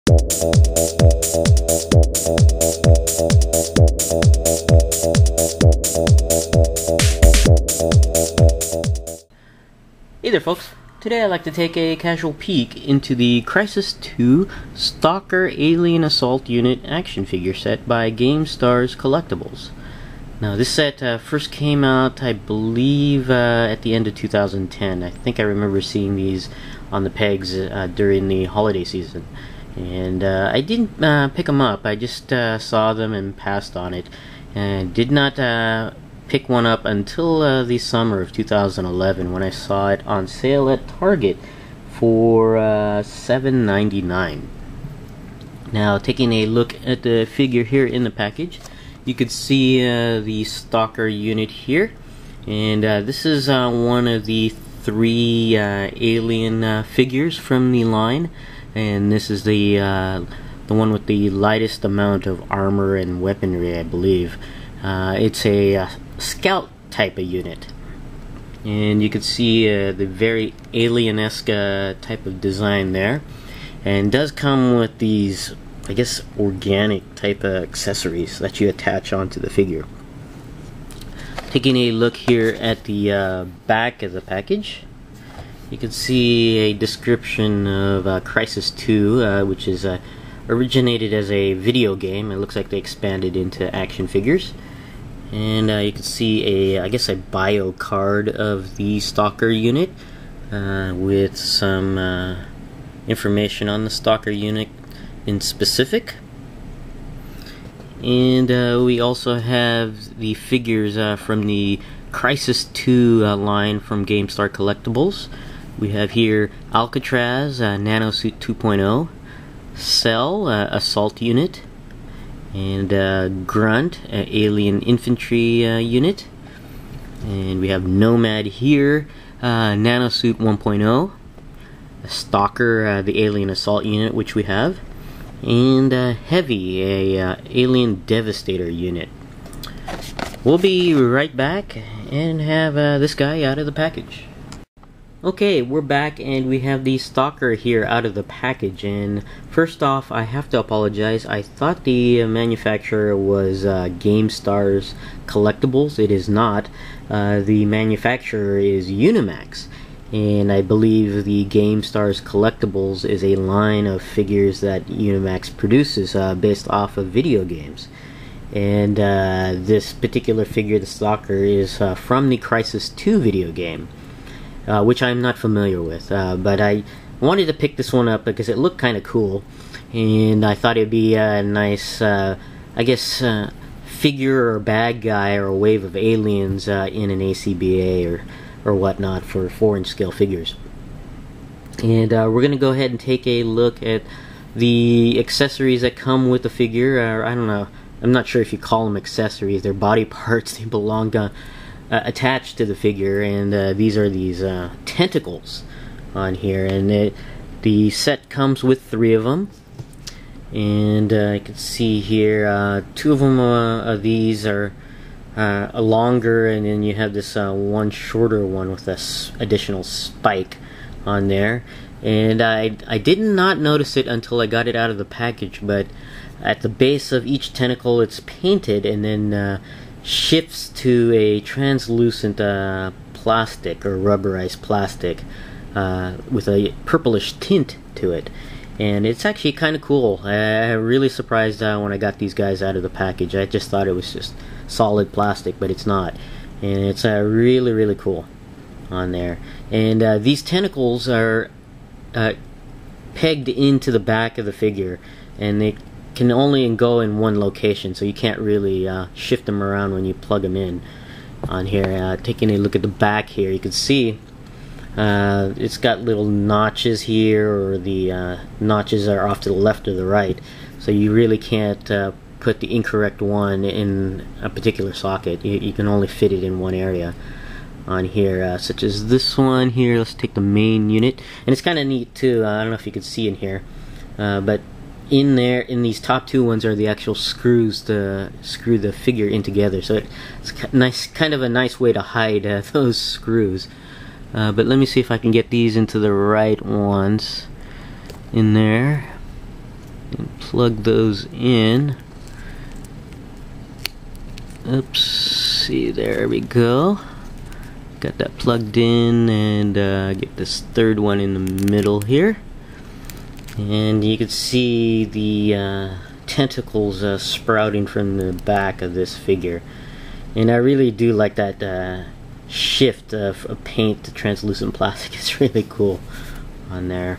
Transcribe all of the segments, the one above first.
Hey there folks, today I'd like to take a casual peek into the Crysis 2 Stalker Alien Assault Unit action figure set by GameStar's Collectibles. Now this set first came out, I believe, at the end of 2010. I think I remember seeing these on the pegs during the holiday season. And I didn't pick them up, I just saw them and passed on it. And did not pick one up until the summer of 2011 when I saw it on sale at Target for $7.99. Now, taking a look at the figure here in the package, you could see the Stalker unit here, and this is one of the three alien figures from the line, and this is the one with the lightest amount of armor and weaponry, I believe. It's a scout type of unit, and you can see the very alien-esque type of design there, and does come with these, I guess, organic type of accessories that you attach onto the figure. Taking a look here at the back of the package, you can see a description of Crysis 2, which is originated as a video game. It looks like they expanded into action figures. And you can see I guess a bio card of the Stalker unit with some information on the Stalker unit in specific. And we also have the figures from the Crysis 2 line from GameStar Collectibles. We have here Alcatraz, Nanosuit 2.0, Cell, Assault Unit, and Grunt, Alien Infantry Unit, and we have Nomad here, Nanosuit 1.0, Stalker, the Alien Assault Unit, which we have, and Heavy, a Alien Devastator Unit. We'll be right back and have this guy out of the package. Okay, we're back and we have the Stalker here out of the package, and first off I have to apologize. I thought the manufacturer was GameStar's Collectibles. It is not. The manufacturer is Unimax, and I believe the GameStar's Collectibles is a line of figures that Unimax produces based off of video games. And this particular figure, the Stalker, is from the Crysis 2 video game. Which I'm not familiar with, but I wanted to pick this one up because it looked kind of cool, and I thought it'd be a nice, I guess, figure or bad guy or a wave of aliens in an ACBA or whatnot for 4-inch scale figures. And we're going to go ahead and take a look at the accessories that come with the figure. I don't know, I'm not sure if you call them accessories. They're body parts. They belong to attached to the figure, and these are these tentacles on here, and the set comes with 3 of them, and you can see here 2 of them of these are longer, and then you have this one shorter one with this additional spike on there. And I did not notice it until I got it out of the package, but at the base of each tentacle it's painted and then shifts to a translucent plastic or rubberized plastic with a purplish tint to it, and it's actually kind of cool. I'm really surprised when I got these guys out of the package. I just thought it was just solid plastic, but it's not, and it's really, really cool on there. And these tentacles are pegged into the back of the figure, and they can only go in one location, so you can't really shift them around when you plug them in on here. Taking a look at the back here, you can see it's got little notches here, or the notches are off to the left or the right, so you really can't put the incorrect one in a particular socket. You can only fit it in one area on here, such as this one here. Let's take the main unit, and it's kind of neat too. I don't know if you can see in here, but in there, in these top 2 ones, are the actual screws to screw the figure in together. So it's nice, kind of a nice way to hide those screws. But let me see if I can get these into the right ones in there. plug those in. Oops, see, there we go. Got that plugged in, and get this third one in the middle here. And you can see the tentacles sprouting from the back of this figure. And I really do like that shift of paint to translucent plastic. It's really cool on there.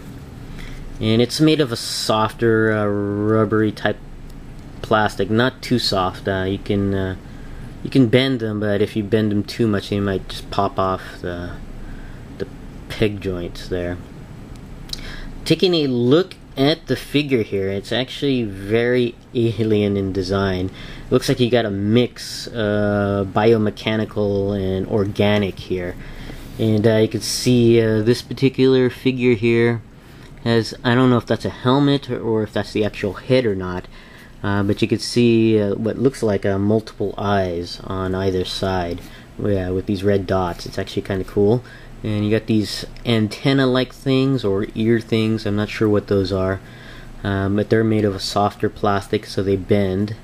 And it's made of a softer, rubbery type plastic, not too soft. You can bend them, but if you bend them too much, they might just pop off the peg joints there. Taking a look at the figure here, it's actually very alien in design. It looks like you got a mix biomechanical and organic here. And you can see this particular figure here has, I don't know if that's a helmet or if that's the actual head or not, but you can see what looks like multiple eyes on either side, with these red dots. It's actually kind of cool. And you got these antenna-like things, or ear things, I'm not sure what those are, but they're made of a softer plastic, so they bend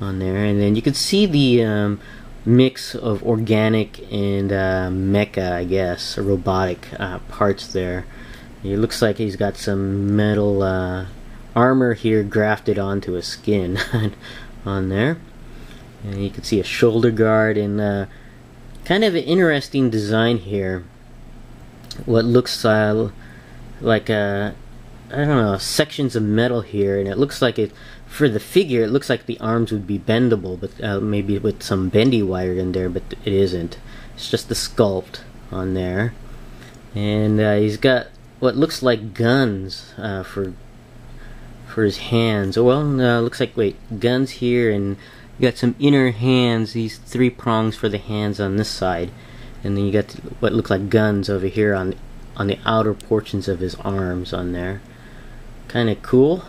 on there. And then you can see the mix of organic and mecha, I guess, robotic parts there. It looks like he's got some metal armor here grafted onto his skin on there. And you can see a shoulder guard, and kind of an interesting design here. What looks like I don't know, sections of metal here, and it looks like it, for the figure, it looks like the arms would be bendable, but maybe with some bendy wire in there, but it isn't. It's just the sculpt on there. And he's got what looks like guns for his hands. Well, looks like, wait, guns here, and you got some inner hands, these 3 prongs for the hands on this side. And then you got what look like guns over here on the outer portions of his arms on there. Kind of cool.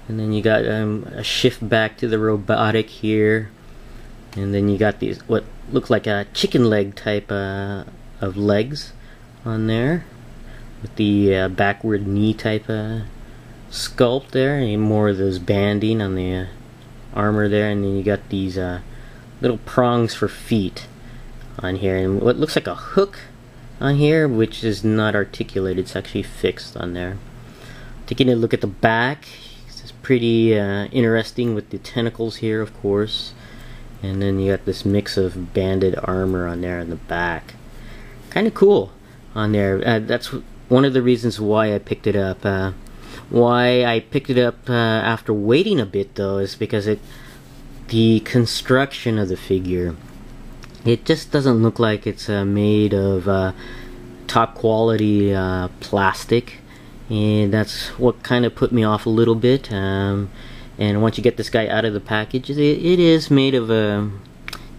And then you got a shift back to the robotic here. And then you got these what look like a chicken leg type of legs on there, with the backward knee type sculpt there, and more of those banding on the armor there. And then you got these little prongs for feet on here, and what looks like a hook on here, which is not articulated, it's actually fixed on there. Taking a look at the back, it's pretty interesting with the tentacles here, of course. And then you got this mix of banded armor on there in the back. Kind of cool on there. That's one of the reasons why I picked it up. Why I picked it up after waiting a bit, though, is because the construction of the figure, it just doesn't look like it's made of top quality plastic, and that's what kind of put me off a little bit. And once you get this guy out of the package, it is made of a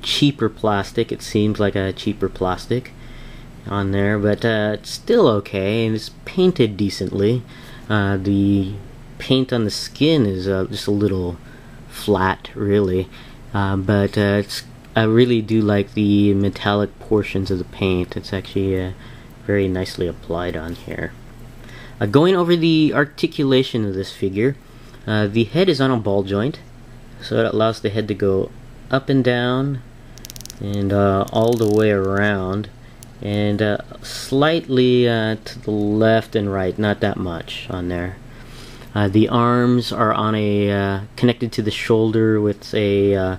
cheaper plastic. It seems like a cheaper plastic on there, but it's still okay, and it's painted decently. The paint on the skin is just a little flat, really, but I really do like the metallic portions of the paint. It's actually very nicely applied on here. Going over the articulation of this figure, the head is on a ball joint, so it allows the head to go up and down and all the way around, and slightly to the left and right, not that much on there. The arms are on a connected to the shoulder with a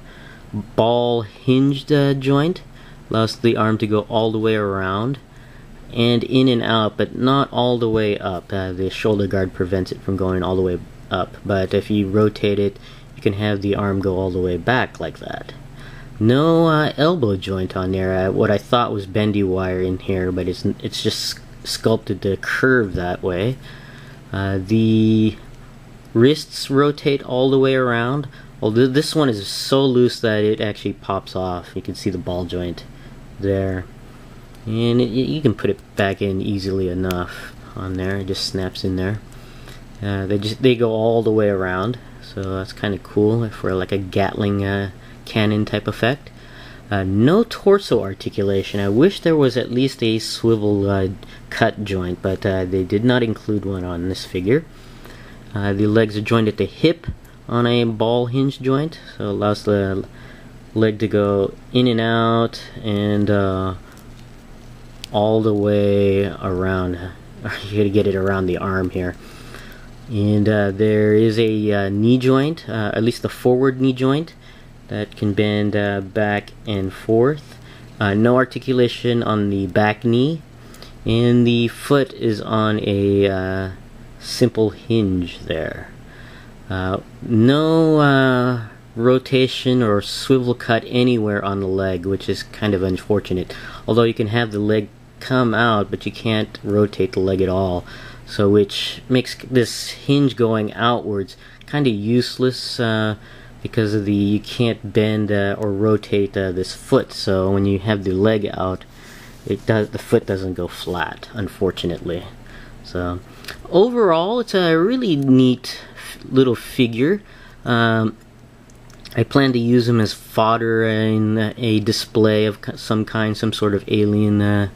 ball hinged joint. Allows the arm to go all the way around and in and out, but not all the way up. The shoulder guard prevents it from going all the way up, but if you rotate it, you can have the arm go all the way back like that. No elbow joint on there. What I thought was bendy wire in here, but it's just sculpted to curve that way. The wrists rotate all the way around, although this one is so loose that it actually pops off. You can see the ball joint there, and you can put it back in easily enough on there. It just snaps in there. They go all the way around, so that's kind of cool for like a Gatling cannon type effect. No torso articulation. I wish there was at least a swivel cut joint, but they did not include one on this figure. The legs are joined at the hip on a ball hinge joint, so it allows the leg to go in and out and all the way around. You gotta get it around the arm here. And there is a knee joint, at least the forward knee joint, that can bend back and forth. No articulation on the back knee, and the foot is on a simple hinge there. No rotation or swivel cut anywhere on the leg, which is kind of unfortunate. Although you can have the leg come out, but you can't rotate the leg at all. So which makes this hinge going outwards kind of useless because of you can't bend or rotate this foot. So when you have the leg out, the foot doesn't go flat, unfortunately. So overall, it's a really neat little figure. I plan to use him as fodder in a display of some kind, some sort of alien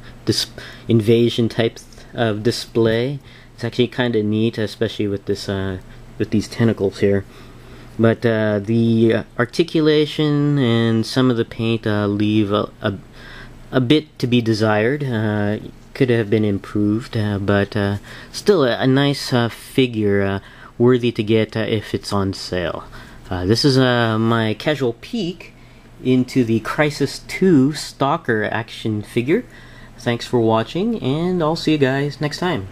invasion type of display. It's actually kind of neat, especially with this with these tentacles here. But the articulation and some of the paint leave a bit to be desired. Could have been improved, but still a nice figure, worthy to get if it's on sale. This is my casual peek into the Crysis 2 Stalker action figure. Thanks for watching, and I'll see you guys next time.